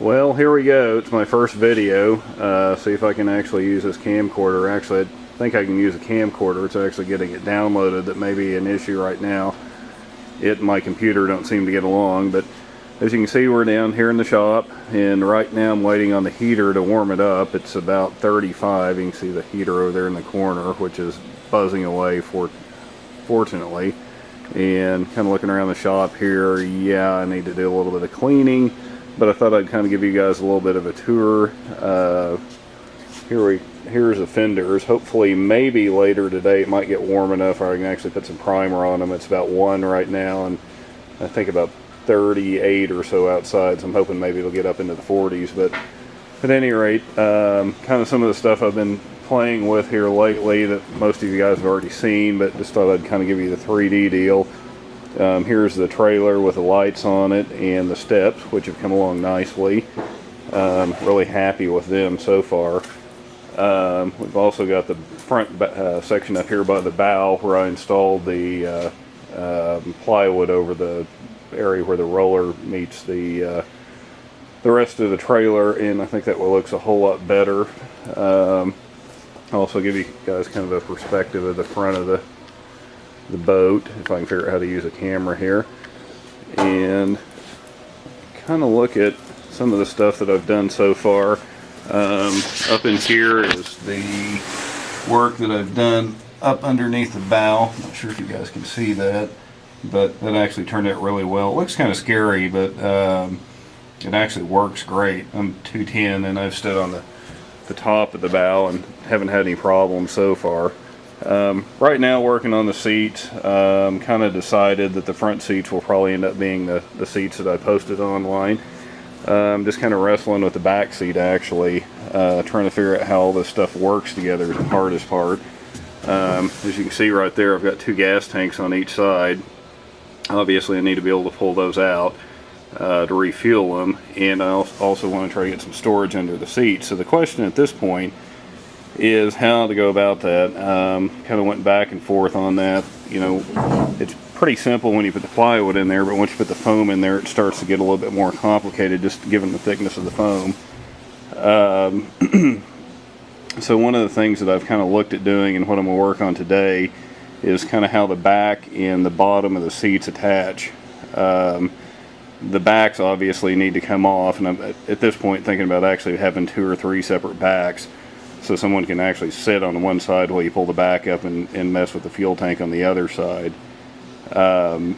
Well, here we go. It's my first video. See if I can actually use this camcorder. Actually, I think I can use a camcorder. It's actually getting it downloaded. That may be an issue right now. It and my computer don't seem to get along, but as you can see, we're down here in the shop, and right now I'm waiting on the heater to warm it up. It's about 35. You can see the heater over there in the corner, which is buzzing away fortunately. And kind of looking around the shop here, yeah, I need to do a little bit of cleaning, but I thought I'd kind of give you guys a little bit of a tour. Here's the fenders. Hopefully, maybe later today it might get warm enough where I can actually put some primer on them. It's about 1 right now, and I think about 38 or so outside, so I'm hoping maybe it'll get up into the 40s. But at any rate, kind of some of the stuff I've been playing with here lately that most of you guys have already seen, but just thought I'd kind of give you the 3D deal. Here's the trailer with the lights on it and the steps, which have come along nicely. Really happy with them so far. We've also got the front section up here by the bow where I installed the plywood over the area where the roller meets the rest of the trailer, and I think that looks a whole lot better. I'll also give you guys kind of a perspective of the front of the boat, if I can figure out how to use a camera here, and kind of look at some of the stuff that I've done so far. Up in here is the work that I've done up underneath the bow. Not sure if you guys can see that, but that actually turned out really well. It looks kind of scary, but it actually works great. I'm 210 and I've stood on the top of the bow and haven't had any problems so far. Right now working on the seats, kind of decided that the front seats will probably end up being the seats that I posted online. Just kind of wrestling with the back seat actually, trying to figure out how all this stuff works together is the hardest part. As you can see right there, I've got 2 gas tanks on each side. Obviously I need to be able to pull those out to refuel them, and I also want to try to get some storage under the seat. So the question at this point is how to go about that. Kind of went back and forth on that. You know, it's pretty simple when you put the plywood in there, but once you put the foam in there, it starts to get a little bit more complicated, just given the thickness of the foam. So one of the things that I've kind of looked at doing and what I'm going to work on today is kind of how the back and the bottom of the seats attach. The backs obviously need to come off, and I'm at this point thinking about actually having 2 or 3 separate backs, so someone can actually sit on one side while you pull the back up and mess with the fuel tank on the other side. So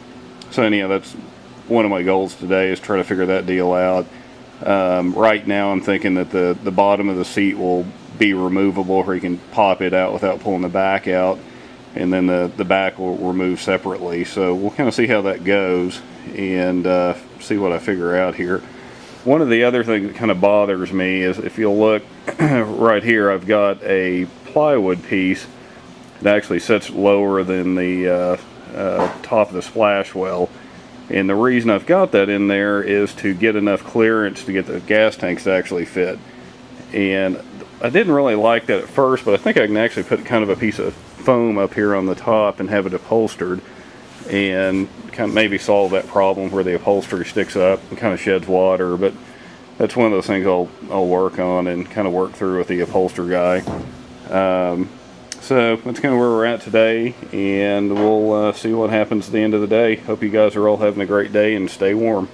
anyhow, that's one of my goals today, is try to figure that deal out. Right now I'm thinking that the bottom of the seat will be removable, where you can pop it out without pulling the back out, and then the back will remove separately. So we'll kind of see how that goes and see what I figure out here. One of the other things that kind of bothers me is, if you'll look right here, I've got a plywood piece that actually sits lower than the top of the splash well, and the reason I've got that in there is to get enough clearance to get the gas tanks to actually fit. And I didn't really like that at first, but I think I can actually put kind of a piece of foam up here on the top and have it upholstered, and kind of maybe solve that problem where the upholstery sticks up and kind of sheds water. But that's one of those things I'll work on and kind of work through with the upholster guy. So that's kind of where we're at today, and we'll see what happens at the end of the day. Hope you guys are all having a great day and stay warm.